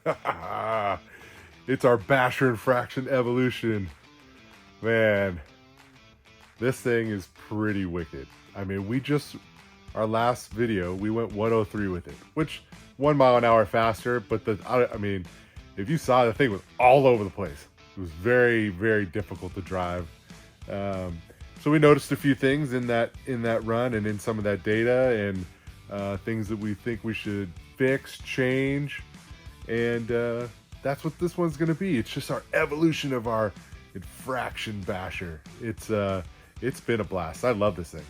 It's our Basher Infraction evolution. Man, this thing is pretty wicked. I mean, our last video, we went 103 with it, which 1 mile an hour faster, but I mean, if you saw, the thing was all over the place. It was very, very difficult to drive. So we noticed a few things in that run and in some of that data, and things that we think we should fix, change, and that's what this one's going to be. It's just our evolution of our infraction basher. It's been a blast. I love this thing.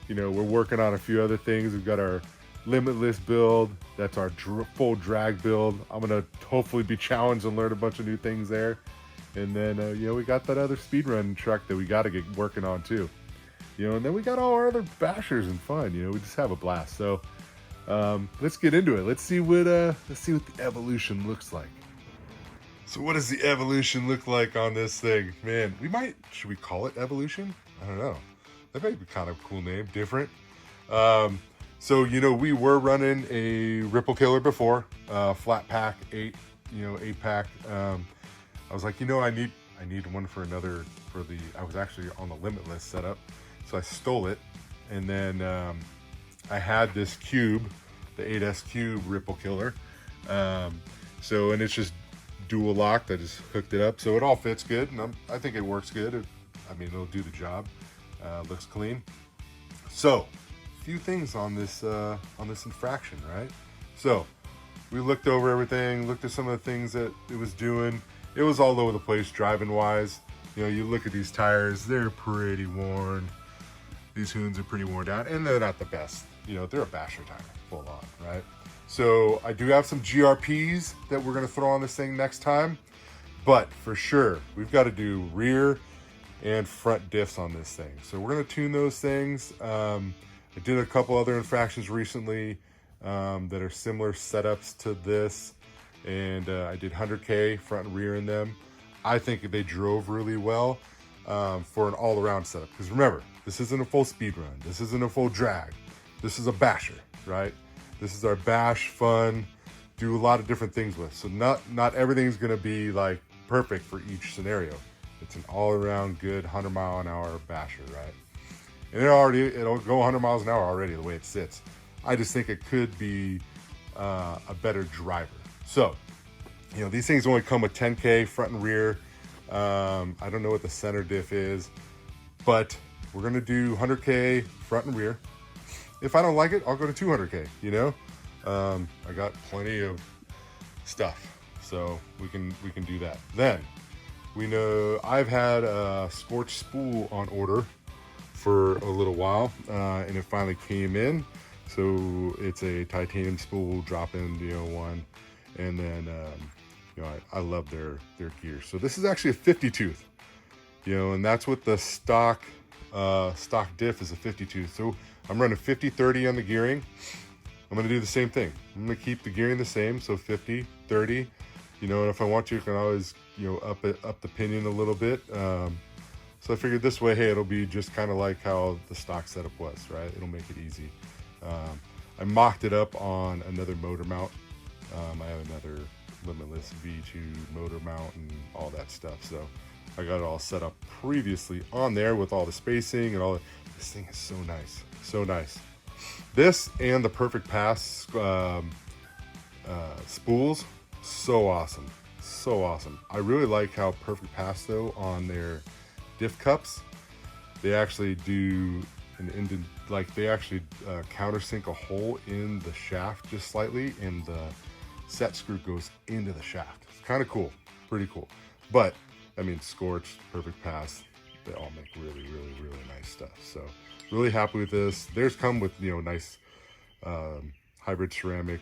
We're working on a few other things. We've got our limitless build. That's our full drag build. I'm gonna hopefully be challenged and learn a bunch of new things there. And then we got that other speedrun truck that we got to get working on too. And then we got all our other bashers and fun. We just have a blast. So let's get into it. Let's see what the evolution looks like. So what does the evolution look like on this thing? Man, should we call it evolution? I don't know. That might be kind of a cool name, different. So we were running a Ripple Killer before, flat pack 8 pack. I was like, I need one I was actually on the Limitless setup, so I stole it, and then I had this cube, the 8S Cube Ripple Killer. And it's just dual locked. I just hooked it up, so it all fits good, and I think it works good. It'll do the job. Looks clean. So, a few things on this infraction, right? So, we looked over everything, looked at some of the things that it was doing. It was all over the place driving wise. You look at these tires, they're pretty worn. These hoons are pretty worn down, and they're not the best. They're a basher tire, full on, right? So I do have some GRPs that we're gonna throw on this thing next time, but for sure, we've got to do rear and front diffs on this thing. So we're gonna tune those things. I did a couple other infractions recently that are similar setups to this, and I did 100K front and rear in them. I think they drove really well for an all-around setup. Because remember, this isn't a full speed run. This isn't a full drag. This is a basher, right? This is our bash, fun, do a lot of different things with. So not everything's gonna be like perfect for each scenario. It's an all-around good 100-mile-an-hour basher, right? And it'll go 100 miles an hour already the way it sits. I just think it could be a better driver. So, these things only come with 10K front and rear. I don't know what the center diff is, but we're gonna do 100K front and rear. If I don't like it, I'll go to 200K, I got plenty of stuff, so we can do that. Then, we know I've had a Scoreched spool on order for a little while, and it finally came in. So it's a titanium spool drop-in one, and then I love their gear. So this is actually a 50 tooth, and that's what the stock diff is, a 50 tooth. So I'm running 50-30 on the gearing. I'm gonna do the same thing. I'm gonna keep the gearing the same, so 50-30. And if I want to, I can always up the pinion a little bit. So I figured this way, hey, it'll be just kind of like how the stock setup was, right? It'll make it easy. I mocked it up on another motor mount. I have another Limitless V2 motor mount and all that stuff. So I got it all set up previously on there with all the spacing and all that. This thing is so nice, so nice. This and the Perfect Pass spools, so awesome, so awesome. I really like how Perfect Pass though on their diff cups, they actually do they actually countersink a hole in the shaft just slightly, and the set screw goes into the shaft. It's kind of cool, pretty cool. But Scorched, Perfect Pass, they all make really, really, really nice stuff. So really happy with this. Theirs come with nice hybrid ceramic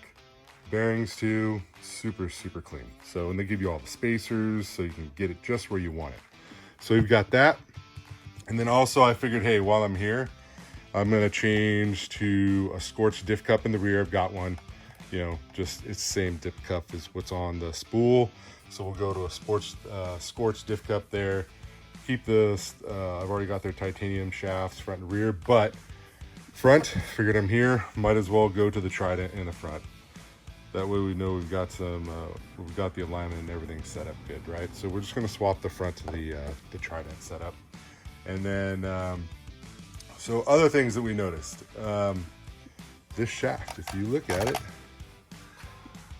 bearings too, super, super clean. So, and they give you all the spacers so you can get it just where you want it. So you've got that. And then also I figured, hey, while I'm here, I'm gonna change to a Scorched diff cup in the rear. I've got one, just it's the same diff cup as what's on the spool. So we'll go to a Scorched diff cup there. Keep this, I've already got their titanium shafts front and rear, but front, figured I'm here, might as well go to the Trident in the front. That way we know we've got we've got the alignment and everything set up good, right? So we're just gonna swap the front of the trident setup. And then, so other things that we noticed. This shaft, if you look at it,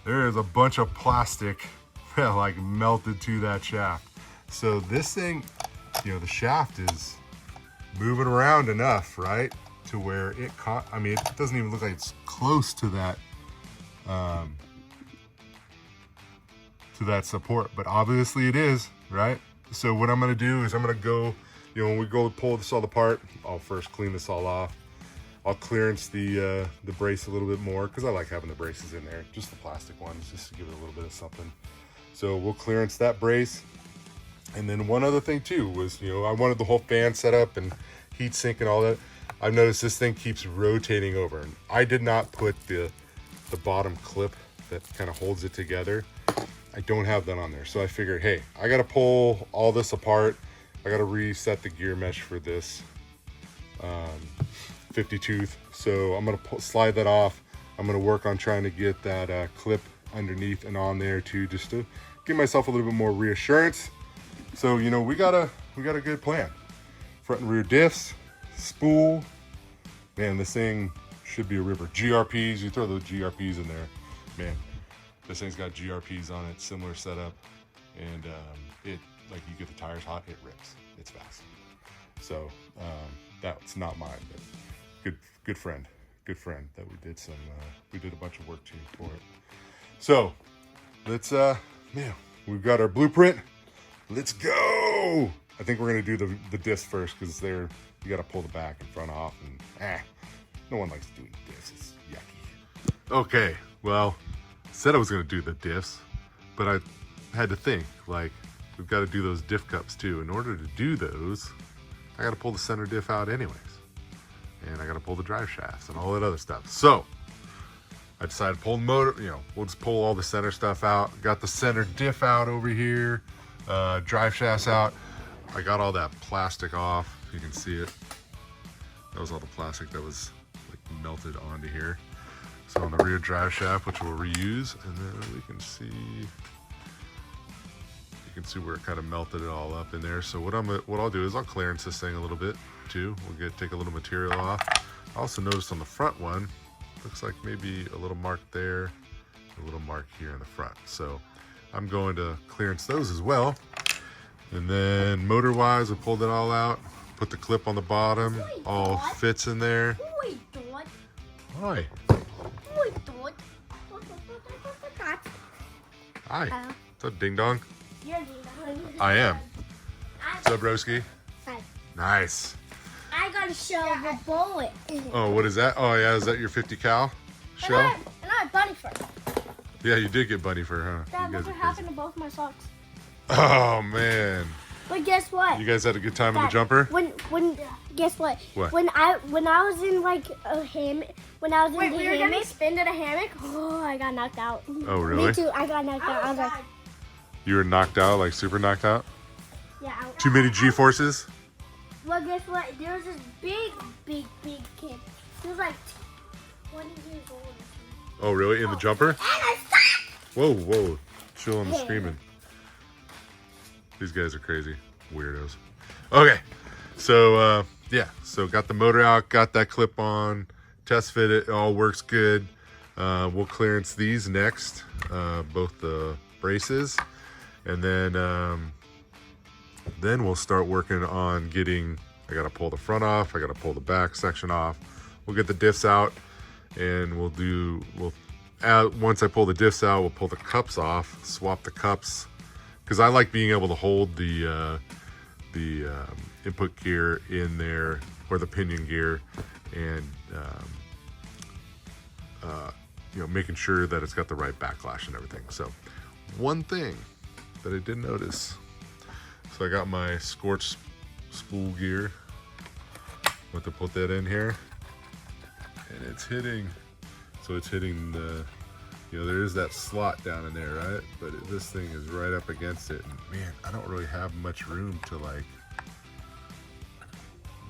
there is a bunch of plastic like melted to that shaft. So this thing, you know, the shaft is moving around enough, right? To where it caught, I mean, it doesn't even look like it's close to that support, but obviously it is, right? So what I'm gonna do is I'm gonna go, you know, when we go pull this all apart, I'll first clean this all off. I'll clearance the brace a little bit more because I like having the braces in there, just the plastic ones, just to give it a little bit of something. So we'll clearance that brace. And then one other thing too was, you know, I wanted the whole fan set up and heat sink and all that. I've noticed this thing keeps rotating over, and I did not put the bottom clip that kind of holds it together. I don't have that on there. So I figured, hey, I got to pull all this apart. I got to reset the gear mesh for this 50 tooth. So I'm going to slide that off. I'm going to work on trying to get that clip underneath and on there too, just to give myself a little bit more reassurance. So, you know, we got a good plan. Front and rear diffs, spool. Man, this thing should be a ripper. GRPs, you throw those GRPs in there, man, this thing's got GRPs on it, similar setup, and it, like, you get the tires hot, it rips. It's fast. So that's not mine, but good friend that we did a bunch of work to for it. So let's man, we've got our blueprint. Let's go. I think we're gonna do the disc first, because you gotta pull the back and front off, and no one likes doing diffs. It's yucky. Okay, well, I said I was gonna do the diffs, but I had to think, like, we've got to do those diff cups too. In order to do those, I got to pull the center diff out anyways, and I got to pull the drive shafts and all that other stuff. So I decided to pull the motor. You know, we'll just pull all the center stuff out. Got the center diff out over here, drive shafts out. I got all that plastic off. You can see it. That was all the plastic that was like melted onto here. So on the rear drive shaft, which we'll reuse, and then we can see. You can see where it kind of melted it all up in there. So what I'll do is I'll clearance this thing a little bit too. We'll take a little material off. I also noticed on the front one, looks like maybe a little mark there, a little mark here in the front. So I'm going to clearance those as well. And then motor wise, I pulled it all out, put the clip on the bottom, all fits in there. Hi. Hi. What's up, ding dong? I am. What's up, Broski? Hi. Nice. I got a shell of a bullet. Oh, what is that? Oh, yeah, is that your 50 cal shell? And I had bunny fur. Yeah, you did get bunny fur, huh? Dad, look what happened to both my socks. Oh, man. But guess what? You guys had a good time in the jumper? Guess what? What? When I was in like a hammock, we were gonna spin in a hammock. Oh, I got knocked out. Oh, really? Me too. I got knocked out. I was like, You were knocked out, like super knocked out? yeah. Too many G-forces? Well, guess what? There was this big kid. He was like 20 years old. Oh, really? In the jumper? And I stopped. Whoa. Chilling and screaming. These guys are crazy. Weirdos. Okay. So, yeah. So got the motor out, got that clip on, test fit it, all works good. We'll clearance these next, both the braces. And then we'll start working on I got to pull the front off. I got to pull the back section off. We'll get the diffs out, and once I pull the diffs out, we'll pull the cups off, swap the cups, because I like being able to hold the input gear in there, or the pinion gear, and you know, making sure that it's got the right backlash and everything. So one thing that I did notice, so I got my Scoreched spool gear. Want to put that in here, and it's hitting the, you know, there is that slot down in there, right? But this thing is right up against it, and man, I don't really have much room to like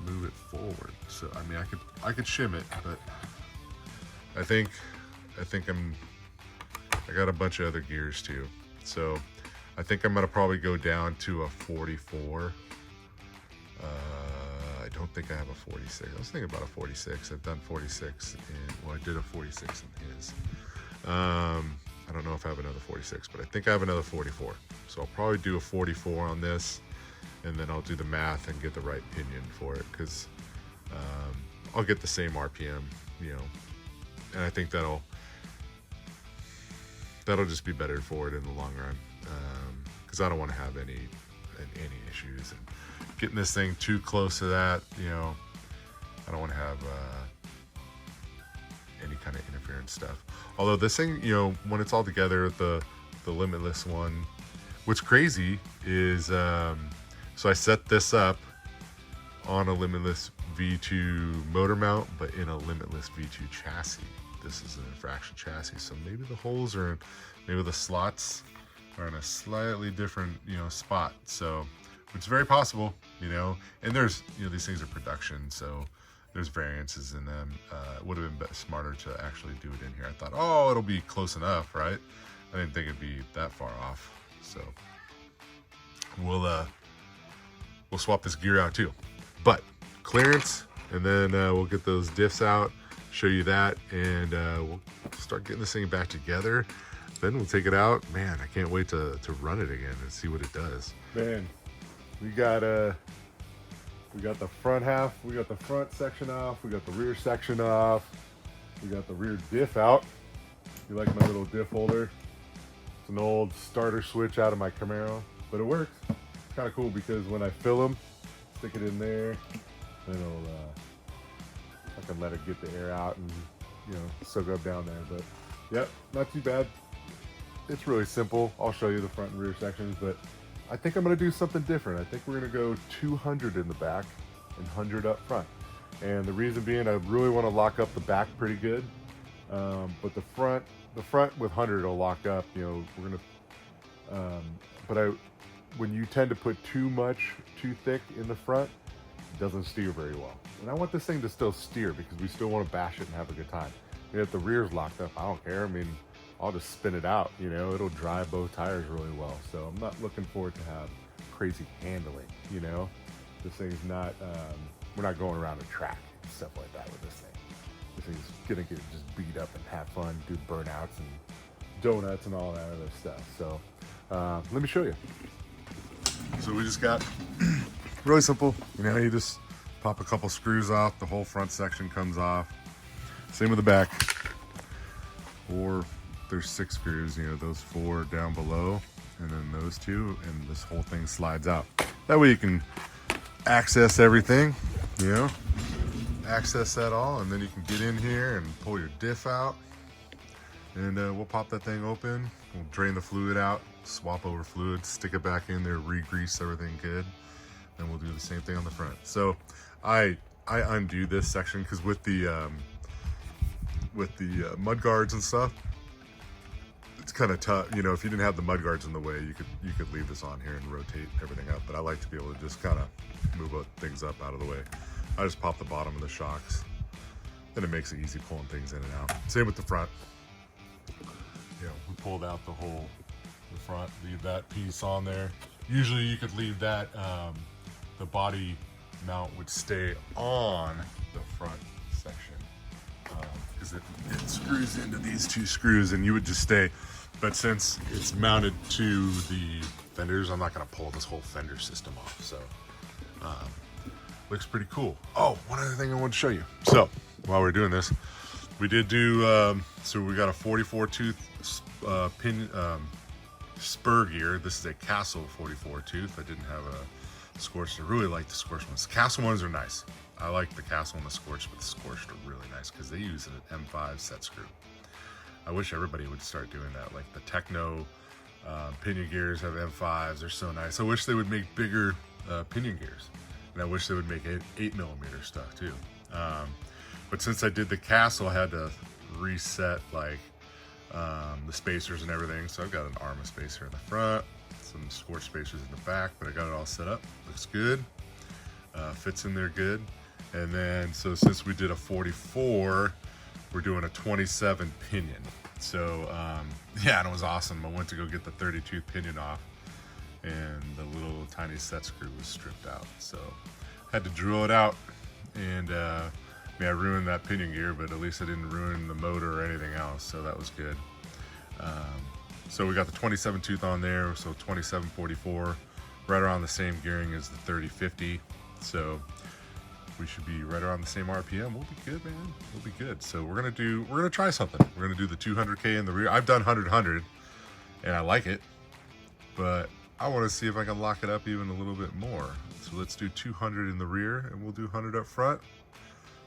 move it forward. So I mean, I could shim it, but I think I'm I got a bunch of other gears too. So I think I'm gonna probably go down to a 44. I don't think I have a 46. I was thinking about a 46. I've done 46 well, I did a 46 in his. I don't know if I have another 46, but I think I have another 44. So I'll probably do a 44 on this, and then I'll do the math and get the right pinion for it, because I'll get the same RPM, you know, and I think that'll just be better for it in the long run, because I don't want to have any issues, and getting this thing too close to that, you know, I don't want to have any kind of interference stuff. Although this thing, you know, when it's all together, the Limitless one, what's crazy is so I set this up on a Limitless V2 motor mount, but in a Limitless V2 chassis. This is an Infraction chassis, so maybe the holes are in, maybe the slots are in a slightly different, you know, spot. So it's very possible, you know, and there's, you know, these things are production, so there's variances in them. It would have been smarter to actually do it in here. I thought, oh, it'll be close enough, right? I didn't think it'd be that far off. So we'll swap this gear out too. But clearance, and then we'll get those diffs out, show you that, and we'll start getting this thing back together. Then we'll take it out. Man, I can't wait to run it again and see what it does. Man, we got the front half, we got the front section off, we got the rear section off, we got the rear diff out. You like my little diff holder? It's an old starter switch out of my Camaro, but it works. It's kind of cool because when I fill them, stick it in there, then I can let it get the air out and, you know, soak up down there. But yep, not too bad. It's really simple. I'll show you the front and rear sections, but I think I'm gonna do something different. I think we're gonna go 200 in the back and 100 up front. And the reason being, I really want to lock up the back pretty good. But the front with 100 will lock up. You know, we're gonna. When you tend to put too thick in the front, it doesn't steer very well. And I want this thing to still steer because we still want to bash it and have a good time. And if the rear's locked up, I don't care. I mean, I'll just spin it out. You know, it'll drive both tires really well. So I'm not looking for it to have crazy handling. You know, this thing's not. We're not going around a track and stuff like that with this thing. This thing's gonna get just beat up and have fun, do burnouts and donuts and all that other stuff. So let me show you. So we just got really simple. You know, you just pop a couple screws off, the whole front section comes off. Same with the back. Or there's 6 screws, you know, those 4 down below, and then those 2, and this whole thing slides out. That way you can access everything, you know, access that all, and then you can get in here and pull your diff out, and we'll pop that thing open, we'll drain the fluid out, swap over fluid, stick it back in there, re-grease everything good, then we'll do the same thing on the front. So I undo this section because with the mud guards and stuff, it's kind of tough. You know, if you didn't have the mud guards in the way, you could leave this on here and rotate everything up. But I like to be able to just kind of move things up out of the way. I just pop the bottom of the shocks. Then it makes it easy pulling things in and out. Same with the front. You know, we pulled out the front, leave that piece on there. Usually you could leave that, the body mount would stay on the front section. Because it screws into these 2 screws and you would just stay. But since it's mounted to the fenders, I'm not going to pull this whole fender system off. So looks pretty cool. Oh, one other thing I want to show you. So while we're doing this, we did do, so we got a 44 tooth pin spur gear. This is a Castle 44 tooth. I didn't have a Scoreched. I really like the Scoreched ones. The Castle ones are nice. I like the Castle and the Scoreched, but the Scoreched are really nice because they use an M5 set screw. I wish everybody would start doing that. Like the Techno pinion gears have M5s. They're so nice. I wish they would make bigger pinion gears. And I wish they would make 8mm stuff too. But since I did the Castle, I had to reset like the spacers and everything. So I've got an Arrma spacer in the front, some Scoreched spacers in the back, but I got it all set up. Looks good. Fits in there good. And then, so since we did a 44, we're doing a 27 pinion. So yeah, and it was awesome. I went to go get the 32 pinion off, and the little tiny set screw was stripped out. So had to drill it out, and I mean, I ruined that pinion gear, but at least I didn't ruin the motor or anything else, so that was good. So we got the 27 tooth on there, so 2744, right around the same gearing as the 3050. So we should be right around the same RPM. We'll be good, man. We'll be good. So we're gonna try something. We're gonna do the 200K in the rear. I've done 100, and I like it, but I want to see if I can lock it up even a little bit more. So let's do 200 in the rear, and we'll do 100 up front.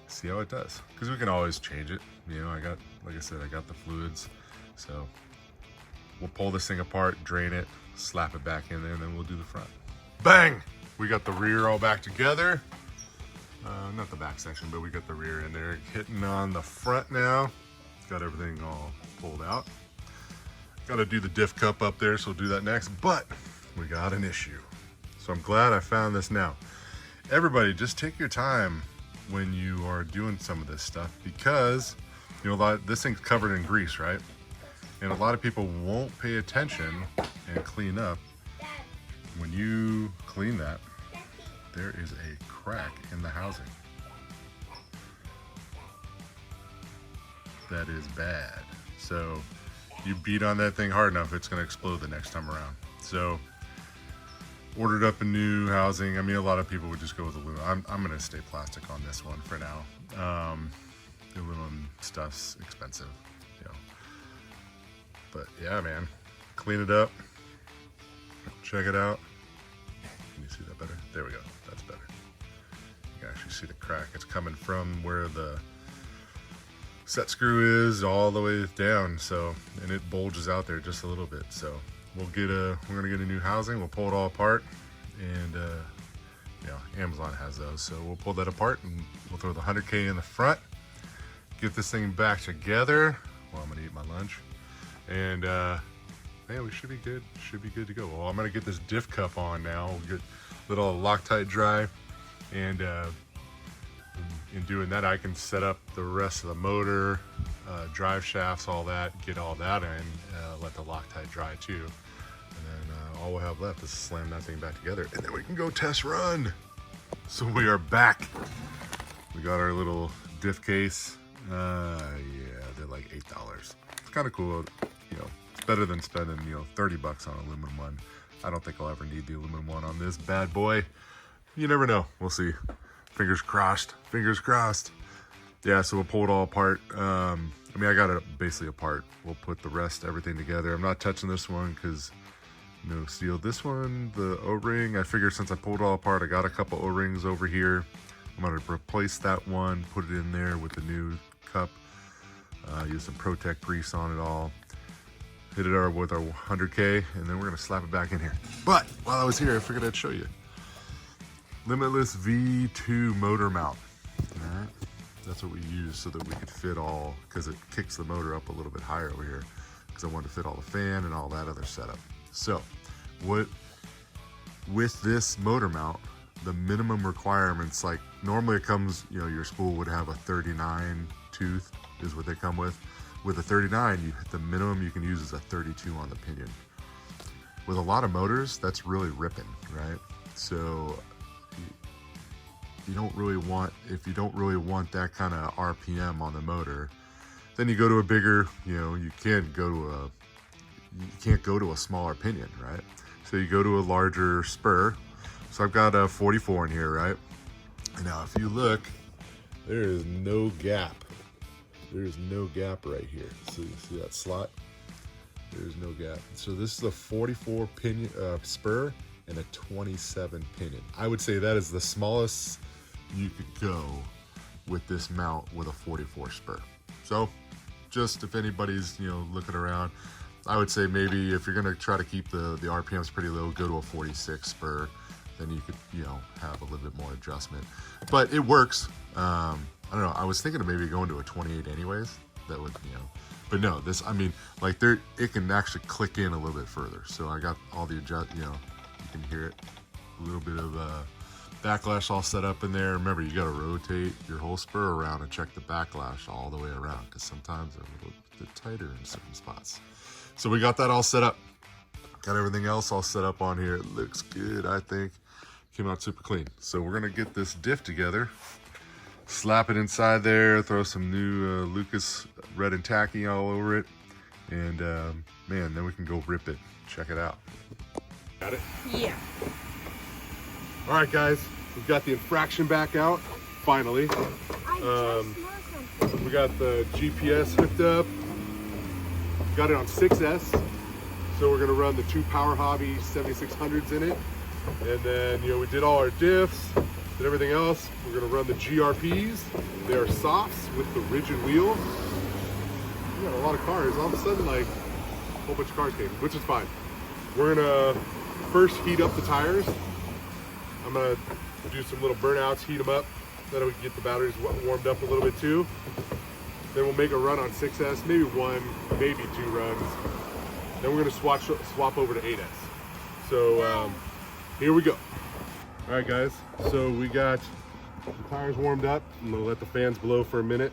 See how it does, because we can always change it. You know, like I said, I got the fluids, so we'll pull this thing apart, drain it, slap it back in there, and then we'll do the front. Bang! We got the rear all back together. Not the back section, but we got the rear in there. Hitting on the front now. Got everything all pulled out. Got to do the diff cup up there, so we'll do that next. But we got an issue. So I'm glad I found this now. Everybody, just take your time when you are doing some of this stuff, because you know this thing's covered in grease, right? And a lot of people won't pay attention and clean up. When you clean that, there is a crack in the housing. That is bad. So you beat on that thing hard enough, it's gonna explode the next time around. So ordered up a new housing. I mean, a lot of people would just go with aluminum. I'm gonna stay plastic on this one for now. The aluminum stuff's expensive, you know. But yeah, man, clean it up. Check it out. Can you see that better? There we go. That's better. You can actually see the crack. It's coming from where the set screw is all the way down. So, and it bulges out there just a little bit. So we're gonna get a new housing. We'll pull it all apart, and you know, Amazon has those. So we'll pull that apart, and we'll throw the 100K in the front. Get this thing back together. Well, I'm gonna eat my lunch, and man, we should be good. Should be good to go. Well, I'm gonna get this diff cup on now. We'll get little Loctite dry, and in doing that, I can set up the rest of the motor, drive shafts, all that, get all that in, let the Loctite dry too. And then all we'll have left is slam that thing back together, and then we can go test run. So we are back. We got our little diff case. Yeah, they're like $8. It's kind of cool, you know. It's better than spending, you know, 30 bucks on an aluminum one. I don't think I'll ever need the aluminum one on this bad boy. You never know. We'll see. Fingers crossed. Fingers crossed. Yeah, so we'll pull it all apart. I mean, I got it basically apart. We'll put the rest, everything together. I'm not touching this one because no steel. This one, the O-ring, I figured since I pulled it all apart, I got a couple O-rings over here. I'm going to replace that one, put it in there with the new cup. Use some Protect grease on it all. Hit it with our 100K, and then we're gonna slap it back in here. But while I was here, I figured I'd show you. Limitless V2 motor mount. All right, that's what we use so that we could fit all, because it kicks the motor up a little bit higher over here, because I wanted to fit all the fan and all that other setup. So, with this motor mount, the minimum requirements, like normally it comes, you know, your spool would have a 39 tooth, is what they come with. With a 39, the minimum you can use is a 32 on the pinion. With a lot of motors, that's really ripping, right? So you don't really want, if you don't really want that kind of RPM on the motor, then you go to a bigger, you know, you can't go to a smaller pinion, right? So you go to a larger spur. So I've got a 44 in here, right? And now if you look, there is no gap. There's no gap right here. So you see that slot? There's no gap. So this is a 44 pinion spur and a 27 pinion. I would say that is the smallest you could go with this mount with a 44 spur. So just if anybody's, you know, looking around, I would say maybe if you're gonna try to keep the RPMs pretty low, go to a 46 spur. Then you could, you know, have a little bit more adjustment. But it works. I don't know, I was thinking of maybe going to a 28 anyways. That would, you know, but no, this, I mean, like it can actually click in a little bit further. So I got all the you know, you can hear it, a little bit of Backlash all set up in there. Remember, you got to rotate your whole spur around and check the backlash all the way around, because sometimes they're a little bit tighter in certain spots. So we got that all set up. Got everything else all set up on here. It looks good, I think. Came out super clean. So we're gonna get this diff together, slap it inside there, throw some new Lucas red and tacky all over it, and man, then we can go rip it. Check it out. Got it? Yeah. All right, guys, we've got the infraction back out, finally. We got the GPS hooked up. Got it on 6S. So we're gonna run the 2 Power Hobby 7600s in it. And then, you know, we did all our diffs, did everything else. We're gonna run the GRPs. They are softs with the rigid wheel. We got a lot of cars. All of a sudden, like, a whole bunch of cars came, which is fine. We're gonna first heat up the tires. I'm gonna do some little burnouts, heat them up. Then we can get the batteries warmed up a little bit too. Then we'll make a run on 6S, maybe 1, maybe 2 runs. Then we're gonna swap over to 8S. So here we go. All right, guys. So we got the tires warmed up. I'm gonna let the fans blow for a minute.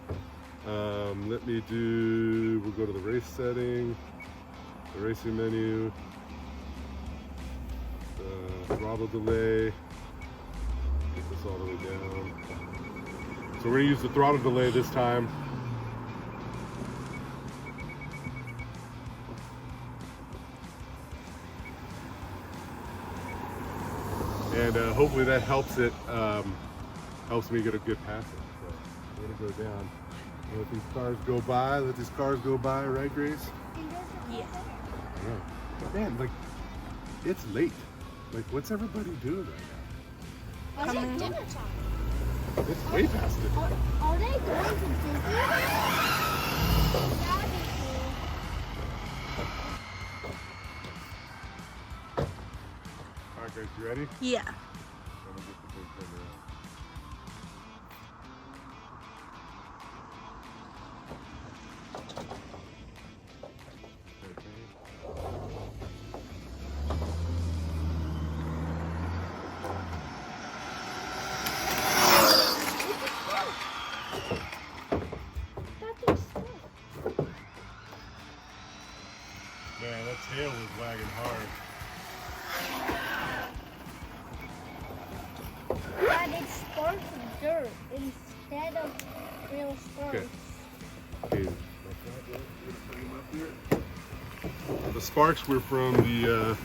We'll go to the race setting, the racing menu, the throttle delay. Get this all the way down. So we're gonna use the throttle delay this time. And hopefully that helps it, helps me get a good passing. So we're gonna go down. Let these cars go by, right, Grace? Yeah. Yeah. Man, like, it's late. Like, what's everybody doing right now? Is it dinner time? It's way past dinner time. Are they going to Disney? That'd be cool. All right, guys, you ready? Yeah. I'm gonna get the big camera out. Man, that tail was wagging hard. But it's sparks of dirt instead of real sparks. Okay. The sparks were from the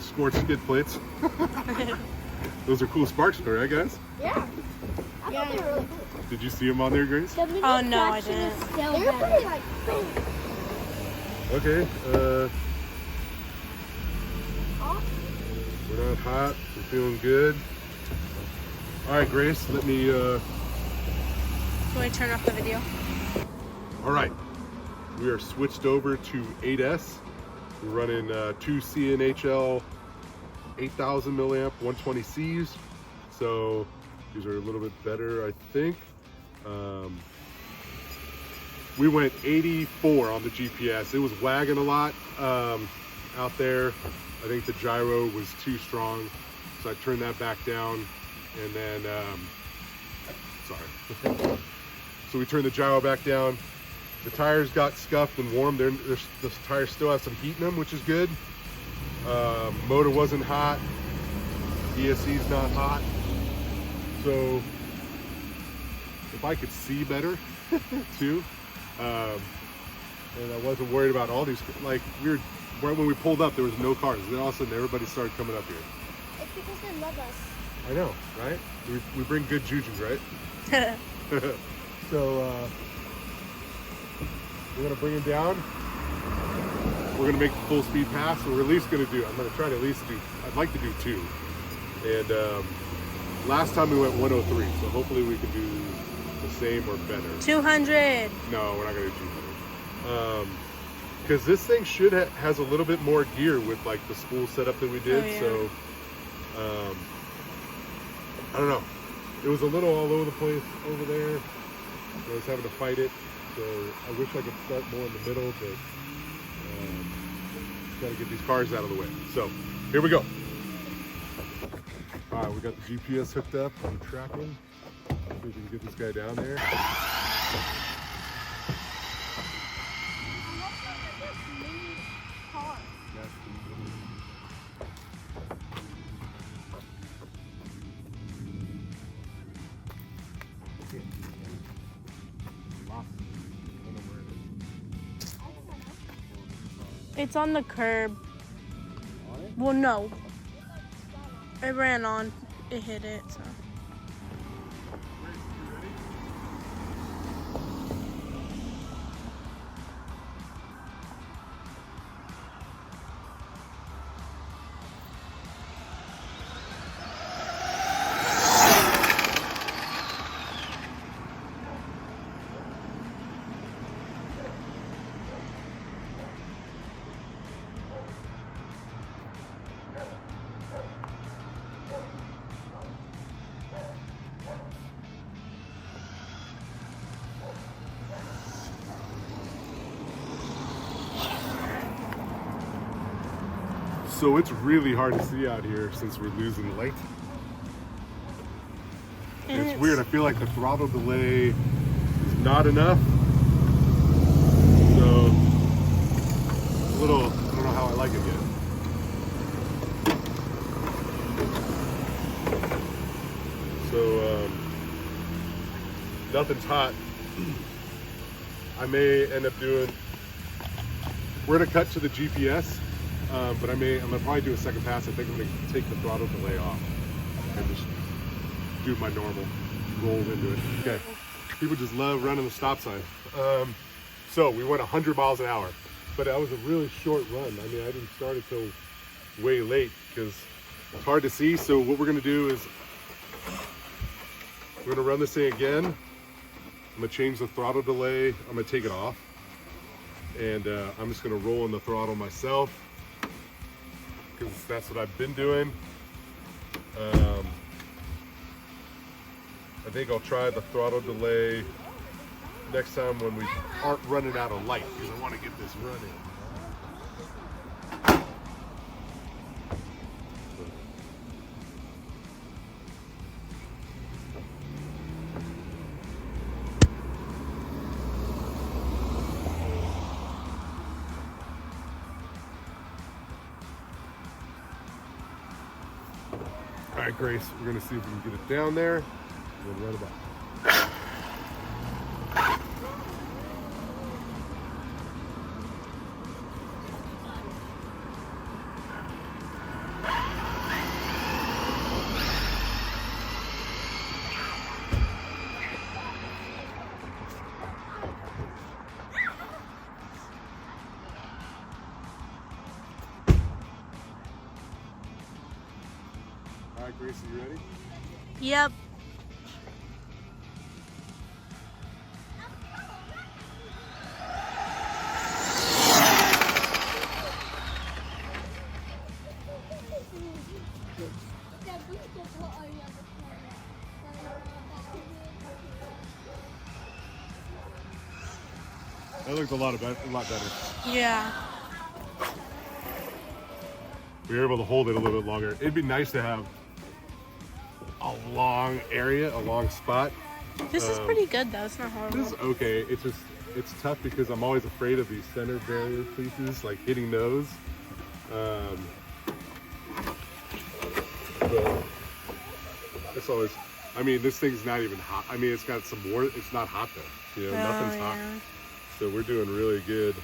Scoreched skid plates. Those are cool sparks, right, guys? Yeah. I thought they were really cool. Did you see them on there, Grace? Oh, no, I didn't. They're pretty like boom. Okay. Off. We're not hot. We're feeling good. All right, Grace. Let me. Can we turn off the video? All right. We are switched over to 8S. We're running 2 CNHL 8,000 milliamp 120Cs. So these are a little bit better, I think. We went 84 on the GPS. It was wagging a lot out there. I think the gyro was too strong, so I turned that back down. And then, sorry. So we turned the gyro back down. The tires got scuffed and warm. The tires still have some heat in them, which is good. Motor wasn't hot. ESC's not hot. So if I could see better too, and I wasn't worried about all these, like right when we pulled up, there was no cars. Then all of a sudden everybody started coming up here. It's because they love us. I know, right? We bring good juju, right? So we're gonna bring it down. We're gonna make the full speed pass. So we're at least gonna do. I'm gonna try to at least do. I'd like to do 2. And last time we went 103. So hopefully we can do the same or better. 200. No, we're not gonna do 200. Because this thing has a little bit more gear with like the spool setup that we did. Oh, yeah. So I don't know. It was a little all over the place over there. I was having to fight it. So I wish I could start more in the middle, but got to get these cars out of the way. So here we go. All right, we got the GPS hooked up. I'm tracking. See if we can get this guy down there. It's on the curb. Well, no. It ran on. It hit it, so. So it's really hard to see out here since we're losing light. And it's weird, I feel like the throttle delay is not enough. So, a little, I don't know how I like it yet. So, nothing's hot. I may end up doing, we're gonna cut to the GPS. But I'm gonna probably do a second pass. I think I'm gonna take the throttle delay off and just do my normal roll into it. Okay, people just love running the stop sign. So we went 100 miles an hour, but that was a really short run. I mean, I didn't start until way late because it's hard to see. So what we're gonna do is we're gonna run this thing again. I'm gonna change the throttle delay. I'm gonna take it off, and I'm just gonna roll in the throttle myself, because that's what I've been doing. I think I'll try the throttle delay next time when we aren't running out of light, because I want to get this running. All right, Grace, we're gonna see if we can get it down there. We'll run about. All right, Grace, are you ready? Yep. That looked a lot better. Yeah. We were able to hold it a little bit longer. It'd be nice to have a long area, a long spot. This is pretty good though. It's not horrible. This is okay. It's just, it's tough because I'm always afraid of these center barrier pieces, like hitting those. But it's always, I mean, this thing's not even hot. I mean, it's got some more, it's not hot though. You know, nothing's hot. So we're doing really good.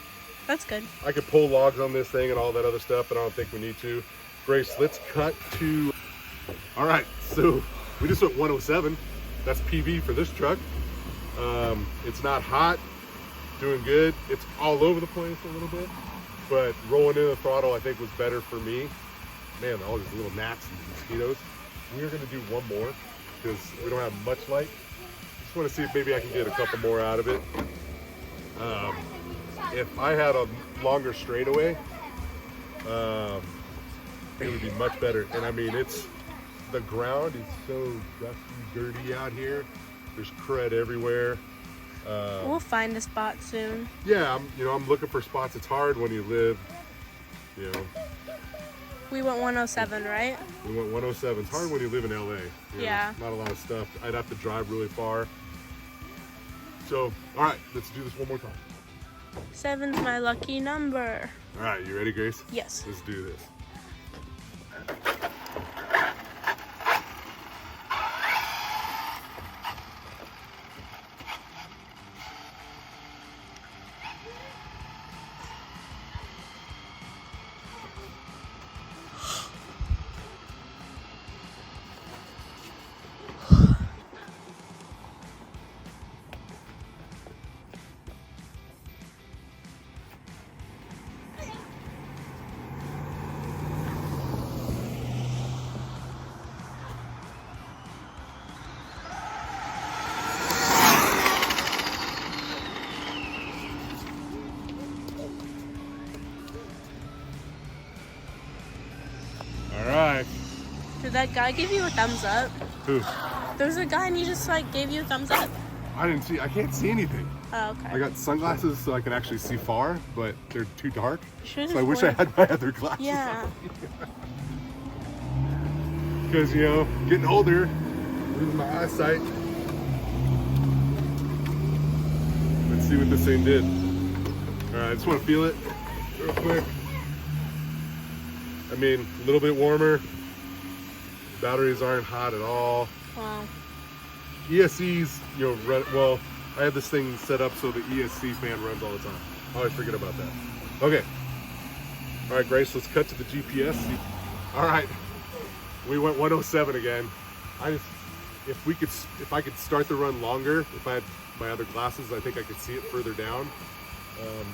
That's good. I could pull logs on this thing and all that other stuff, but I don't think we need to. Grace, let's cut to, all right, so we just went 107. That's PV for this truck. It's not hot, doing good. It's all over the place a little bit, but rolling in the throttle I think was better for me. Man, all these little gnats and mosquitoes. We're gonna do one more because we don't have much light. Just wanna see if maybe I can get a couple more out of it. If I had a longer straightaway, it would be much better. And I mean, the ground is so dusty, dirty out here. There's crud everywhere. We'll find a spot soon. Yeah, I'm looking for spots. It's hard when you live, We went 107, right? We went 107. It's hard when you live in LA. You know, Yeah. Not a lot of stuff. I'd have to drive really far. So, all right, let's do this one more time. 7's my lucky number. All right, you ready, Grace? Yes. Let's do this. All right. Did that guy give you a thumbs up? Who? There's a guy and he just like gave you a thumbs up. I didn't see. I can't see anything. Oh, okay. I got sunglasses so I can actually see far, but they're too dark. Should've So I wish I worn- had my other glasses. Yeah. Because, you know, getting older, losing my eyesight. Let's see what this thing did. All right, I just want to feel it real quick. I mean, a little bit warmer. Batteries aren't hot at all. Wow. ESCs, you know, run well. I have this thing set up so the ESC fan runs all the time. I always forget about that. Okay. All right, Grace, let's cut to the GPS. All right, we went 107 again. If I could start the run longer, if I had my other glasses, I think I could see it further down.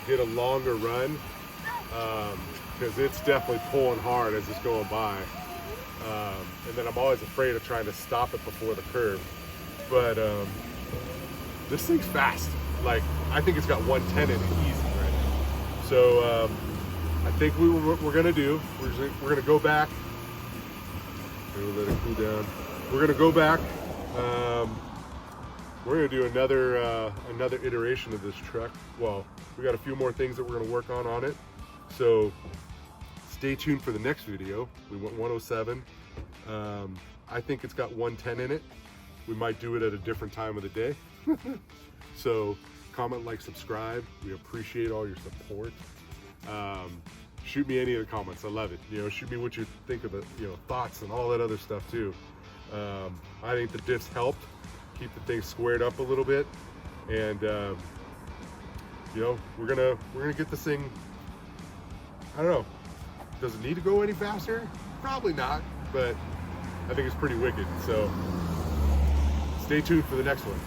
Get a longer run, because it's definitely pulling hard as it's going by. And then I'm always afraid of trying to stop it before the curve. But this thing's fast. Like, I think it's got 110 in it easy right now. So I think what we're gonna do, we're gonna go back. We'll let it cool down. We're gonna go back. We're gonna do another iteration of this truck. Well, we got a few more things that we're gonna work on it. So stay tuned for the next video. We went 107. I think it's got 110 in it. We might do it at a different time of the day. So comment, like, subscribe. We appreciate all your support. Shoot me any of the comments. I love it. You know, shoot me what you think of it, you know, thoughts and all that other stuff too. I think the diffs helped keep the thing squared up a little bit, and you know, we're gonna get this thing. I don't know. Does it need to go any faster? Probably not, but I think it's pretty wicked. So stay tuned for the next one.